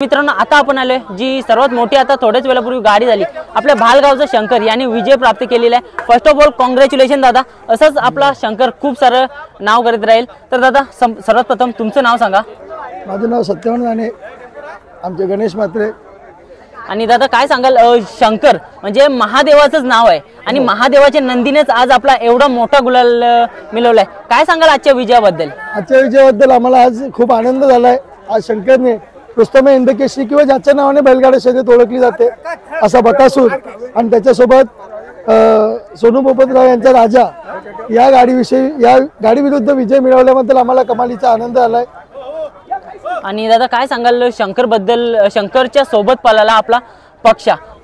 मित्रांनो आता आपण आलोय जी सर्वात मोठी आता थोड्याच वेळापूर्वी गाडी झाली आपल्या भालगावचा शंकर याने विजय प्राप्त केलेला आहे। फर्स्ट ऑफ ऑल कॉंग्रॅच्युलेशन दादा। असंच आपला शंकर खूप सारं नाव करत राहील। तर दादा सर्वात प्रथम तुमचं नाव सांगा। माझं नाव सत्यवान राणे, आमचे गणेश म्हात्रे। आणि दादा काय सांगाल, शंकर म्हणजे महादेवाचंच नाव आहे आणि महादेवाच्या नंदीनेच आज आपला एवढा मोठा गुलाल मिळवलाय। काय सांगाल आजच्या विजयाबद्दल? आजच्या विजयाबद्दल आम्हाला आज खूप आनंद झालाय। आज शंकरने रुस्तम हिंदकेसरी किंवा ज्याच्या नावाने बैलगाडा शर्यत ओळखली जाते असा बकासूर आणि त्याच्यासोबत सोनू पोपटराव यांचा राजा या गाडी विरुद्ध विजय मिळवल्याबद्दल आम्हाला कमालीचा आनंद आलाय। आणि दादा काय सांगाल शंकर बद्दल? शंकरच्या सोबत पळाला आपला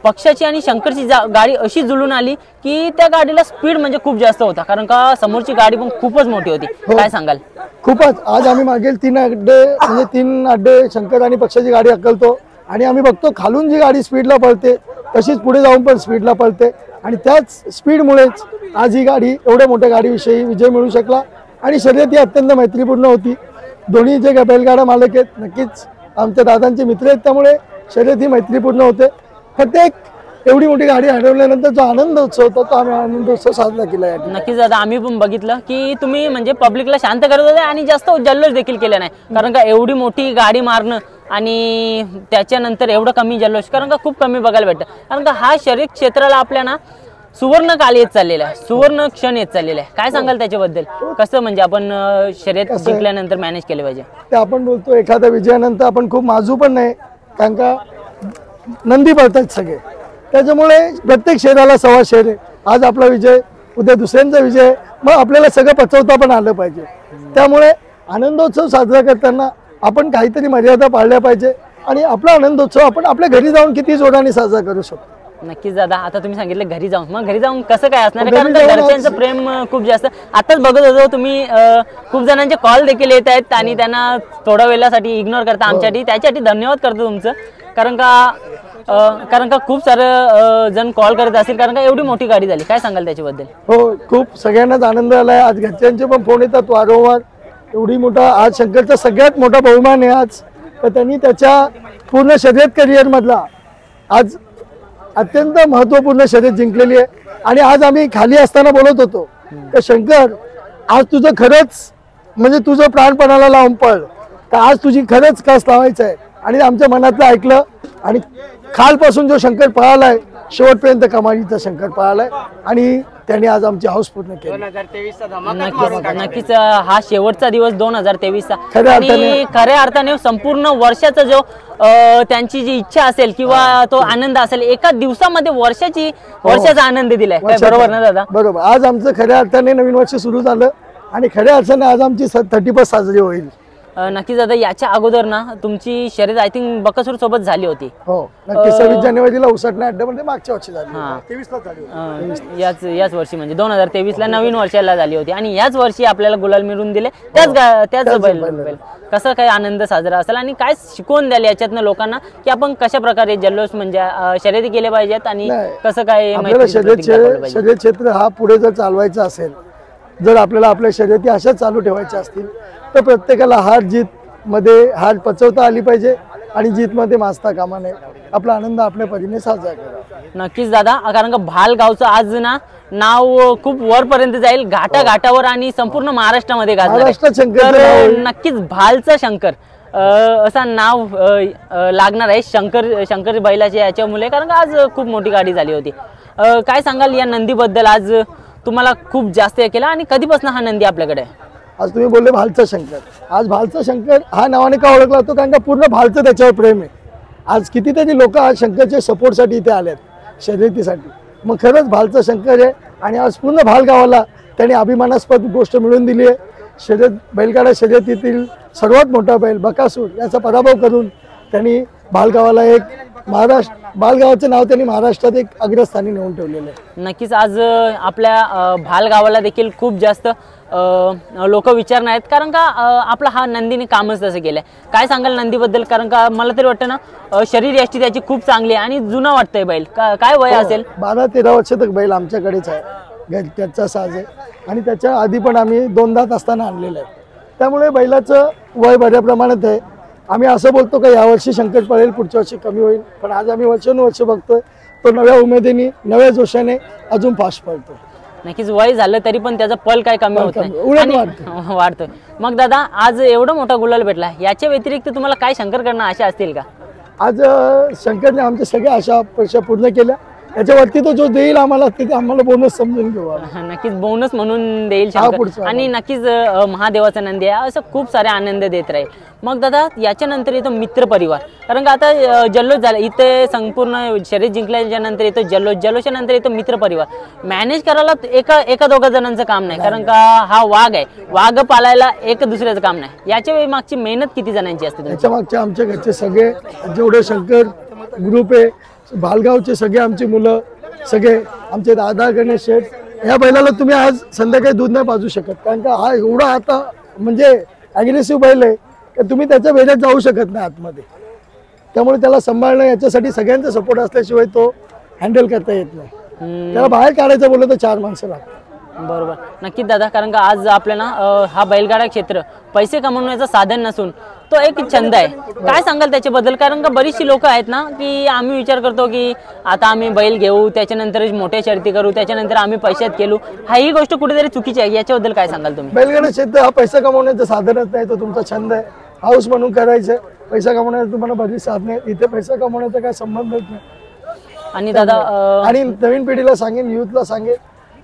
पक्षाची आणि शंकरची गाडी अशी जुळून आली की त्या गाडीला स्पीड म्हणजे खूप जास्त होता, कारण का समोरची गाडी पण खूपच मोठी होती। काय सांगाल? खूपच। आज आम्ही मागील 3 अड्डे शंकर आणि पक्षाची गाडी हकलतो आणि आम्ही बघतो खालून जी गाडी स्पीडला पळते तशीच पुढे जाऊन पण स्पीडला पळते आणि त्याच स्पीडमुळेच आज ही गाडी एवढ्या मोठ्या गाडीविषयी विजय मिळू शकला। आणि शर्यत ही अत्यंत मैत्रीपूर्ण होती। दोन्ही जे बैलगाडा मालक आहेत नक्कीच आमच्या दादांचे मित्र आहेत, त्यामुळे शर्यत ही मैत्रीपूर्ण होते। फक्त एक एवढी मोठी गाडी हरवल्यानंतर जो आनंद उत्सव होता तो आम्ही आनंद उत्सव साजरा केला आहे। नक्कीच दादा, आम्ही पण बघितलं की तुम्ही म्हणजे पब्लिकला शांत करत होते आणि जास्त जल्लोष देखील केला नाही, कारण का एवढी मोठी गाडी मारणं आणि त्याच्यानंतर एवढं कमी जल्लोष कारण का खूप कमी बघायला भेटतं। कारण का हा शर्यत क्षेत्राला आपल्या ना सुवर्ण काल येत चाललेला आहे, सुवर्ण क्षण येत चाललेला आहे। काय सांगाल त्याच्याबद्दल? कसं म्हणजे आपण शर्यत जिंकल्यानंतर मॅनेज केले पाहिजे? ते आपण बोलतो एखाद्या विजयानंतर आपण खूप माजू पण नाही, कारण का नंदी पळतात सगळे, त्याच्यामुळे प्रत्येक शेराला सवा शेर आहे। आज आपला विजय, उद्या दुसऱ्यांचा विजय, मग आपल्याला सगळं पचवता पण आलं पाहिजे। त्यामुळे आनंदोत्सव साजरा करताना आपण काहीतरी मर्यादा पाळल्या पाहिजे आणि आपला आनंदोत्सव आपण आपल्या घरी जाऊन किती जोराने साजरा करू शकतो। नक्कीच दादा, आता तुम्ही सांगितलं घरी जाऊन, मग घरी जाऊन कसं काय असणार? कारण घरच्यांचं प्रेम खूप जास्त। आताच बघत होतो तुम्ही खूप जणांचे कॉल देखील येत आहेत आणि त्यांना थोड्या वेळासाठी इग्नोर करता आमच्यासाठी, त्याच्यासाठी धन्यवाद करतो तुमचं। कारण का खूप सारे जण कॉल करत असतील, कारण का एवढी मोठी गाडी झाली। काय सांगाल त्याच्याबद्दल? हो, खूप सगळ्यांनाच आनंद आलाय। आज घरच्यांचे पण फोन येतात वारंवार। एवढी मोठा आज शंकरचा सगळ्यात मोठा बहुमान आहे आज, तर त्यांनी त्याच्या पूर्ण शर्यत करिअर मधला आज अत्यंत महत्त्वपूर्ण शर्यत जिंकलेली आहे। आणि आज आम्ही खाली असताना बोलत होतो की शंकर आज तुझं खरंच म्हणजे तुझं प्राणपणाला लावून पळ, तर आज तुझी खरंच कस लावायचं आहे। आणि आमच्या मनातलं ऐकलं आणि खालपासून जो शंकर पळालाय शेवटपर्यंत कमालीचा शंकर पळालाय आणि त्याने आज आमची हौस पूर्ण केली। 2023 नक्कीच हा शेवटचा दिवस 2023चा खऱ्या अर्थाने संपूर्ण वर्षाचा जो त्यांची जी इच्छा असेल किंवा तो आनंद असेल एका दिवसामध्ये वर्षाचा आनंद दिलाय। बरोबर ना दादा? बरोबर। आज आमचं खऱ्या अर्थाने नवीन वर्ष सुरू झालं आणि खऱ्या अर्थाने आज आमची 31 साजरी होईल। नक्कीच दादा, याच्या अगोदर ना तुमची शर्यत आय थिंक बकासूर सोबत झाली होती। हो नक्की, 26 जानेवारीला उसटण्या अड्ड्यामध्ये मागच्या वर्षी झाली, 23 ला झाली। याच वर्षी म्हणजे 2023 ला नवीन वर्षाला झाली होती आणि याच वर्षी आपल्याला गुलाल मिळवून दिले त्याच बैल। कसं काय आनंद साजरा असेल आणि काय शिकवून द्याल याच्यातनं लोकांना की आपण कशा प्रकारे जल्लोष म्हणजे शर्यती केले पाहिजेत आणि कसं काय शर्यत क्षेत्र हा पुढे जर चालवायचा असेल, जर आपल्याला आपल्या शर्यती अशाच चालू ठेवायच्या असतील तर प्रत्येकाला हार पचवता आली पाहिजे आणि जीतमध्ये माजता कामा नये। आपला आनंद आपल्या परीने साजरा करा। नक्कीच दादा, कारण का भालगावचं आज ना नाव खूप वरपर्यंत जाईल, घाटावर आणि संपूर्ण महाराष्ट्रामध्ये गाजणार। नक्कीच भालचा शंकर असा नाव लागणार आहे शंकर बैलाच्या याच्यामुळे, कारण का आज खूप मोठी गाडी झाली होती। काय सांगाल या नंदीबद्दल? आज तुम्हाला खूप जास्त हे केलं आणि कधीपासून हा नंदी आपल्याकडे? आज तुम्ही बोलले भालचा शंकर, आज भालचा शंकर हा नावाने का ओळखला जातो? कारण का पूर्ण भालचं त्याच्यावर प्रेम आहे। आज कितीतरी लोक आज शंकरच्या सपोर्टसाठी इथे आलेत शर्यतीसाठी, मग खरंच भालचा शंकर आहे आणि आज पूर्ण भालगावाला त्याने अभिमानास्पद गोष्ट मिळवून दिली आहे। बैलगाडा शर्यतीतील सर्वात मोठा बैल बकासूर याचा पराभव करून त्यांनी भालगावाला एक बालगावाचं नाव त्यांनी महाराष्ट्रात एक अग्रस्थानी नेऊन ठेवलेलं आहे। नक्कीच आज आपल्या भालगावाला देखील खूप जास्त लोक विचारणार आहेत, कारण का आपला हा नंदीने कामच तसं केलंय। काय सांगाल नंदीबद्दल? कारण का मला तरी वाटतं ना शरीर यष्टी त्याची खूप चांगली आहे आणि जुना वाटतंय बैल। काय वय असेल? 12-13 वर्ष तक बैल आमच्याकडेच आहे, त्याचा साज आहे आणि त्याच्या आधी पण आम्ही 2 दात असताना आणलेलं आहे, त्यामुळे बैलाचं वय बऱ्या प्रमाणात आहे। आम्ही असं बोलतो का यावर्षी शंकर पळेल, पुढच्या वर्षी कमी होईल, पण आज आम्ही वर्षानुवर्ष बघतोय तो नव्या उमेदीने नव्या जोशाने अजून फास्ट पळतो. नक्कीच वय झालं तरी पण त्याचा पल काय कमी होत नाही उलट आणि वाढतोय. मग दादा आज एवढा मोठा गुलाल भेटला, याच्या व्यतिरिक्त तुम्हाला काय शंकर करणं आशा असतील का? आज शंकरने आमच्या सगळ्या आशा अपेक्षा पूर्ण केल्या. याच्यावरती तो जो देईल आम्हाला ते आम्हाला बोनस समजून घेऊ. नक्कीच बोनस म्हणून देईल शंकर आणि नक्कीच महादेवाचा नंदी आहे असं खूप सारे आनंद देत राहील. मग दादा याच्यानंतर येतो मित्र परिवार, कारण का आता जल्लोष झाला इथे संपूर्ण शर्यत जिंकल्याच्या नंतर येतो जल्लोष, जल्लोषच्या नंतर येतो मित्र परिवार. मॅनेज करायला एका दोघा जणांचं काम नाही, कारण का हा वाघ आहे, वाघ पालायला एक दुसऱ्याचं काम नाही. याच्या मागची मेहनत किती जणांची असते? याच्या मागच्या आमच्या घरचे सगळे जेवढे शंकर ग्रुप आहे, भालगावचे सगळे आमची मुलं, सगळे आमचे दादा गणेश शेठ. या बैलाला तुम्ही आज संध्याकाळी दूध नाही पाजू शकत, कारण का हा एवढा आता म्हणजे अग्रेसिव्ह बैल आहे की तुम्ही त्याच्या वेळेत जाऊ शकत नाही आतमध्ये. त्यामुळे त्याला सांभाळणं याच्यासाठी सगळ्यांचा सपोर्ट असल्याशिवाय तो हँडल करता येत नाही. त्याला बाहेर काढायचं बोललं तर 4 माणसं लागतात. बरोबर, नक्कीच दादा, कारण का आज आपल्याला हा बैलगाडा क्षेत्र पैसे कमवण्याचं साधन नसून तो एक छंद आहे. काय सांगाल त्याच्याबद्दल? कारण का बरीचशी लोक आहेत ना की आम्ही विचार करतो की आता आम्ही बैल घेऊ, त्याच्यानंतर मोठ्या शर्ती करू, त्याच्यानंतर आम्ही पैशात केलो. हा ही गोष्ट कुठेतरी चुकीची आहे. याच्याबद्दल काय सांगाल तुम्ही? बैलगाडा क्षेत्र हा पैसा कमवण्याचं साधनच नाही, तो तुमचा छंद आहे. हाऊस म्हणून करायचं. पैसा कमवण्याचं तुम्हाला बरीच साधन आहे, इथे पैसा कमवण्याचा काय संबंधच नाही. आणि दादा आणि नवीन पिढीला सांगेन, युथला सांगेन,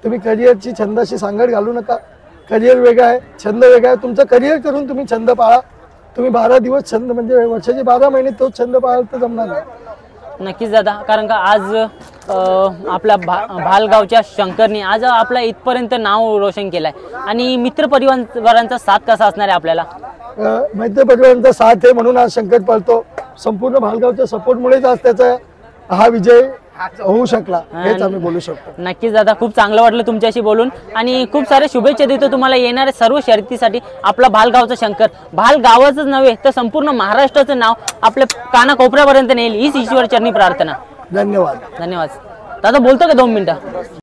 तुम्ही करिअरची छंदाशी सांगड घालू नका. करिअर वेगळा आहे, छंद वेगळा आहे. तुमचं करिअर करून तुम्ही छंद पाळा. तुम्ही 12 दिवस छंद म्हणजे वर्षाचे 12 महिने तोच छंद पाळाल तर जमणार नाही. नक्कीच दादा, कारण का आज आपल्या भालगावच्या शंकरने आज आपला इथपर्यंत नाव रोशन केलंय. आणि मित्र परिवारांचा साथ कसा असणार आहे आपल्याला? मित्र परिवारांचा साथ आहे म्हणून आज शंकर पळतो. संपूर्ण भालगावच्या सपोर्टमुळेच आज त्याचा हा विजय होऊ शकला, हेच आम्ही बोलू शकतो. नक्कीच दादा, खूप चांगलं वाटलं तुमच्याशी बोलून आणि खूप सारे शुभेच्छा देतो तुम्हाला येणाऱ्या सर्व शर्यतीसाठी. आपला भालगावचा शंकर भालगावाचंच नव्हे तर संपूर्ण महाराष्ट्राचं नाव आपल्या कानाकोपऱ्यापर्यंत नेईल हीच ईश्वर चरणी प्रार्थना. धन्यवाद. धन्यवाद दादा. बोलतो का 2 मिनिटं?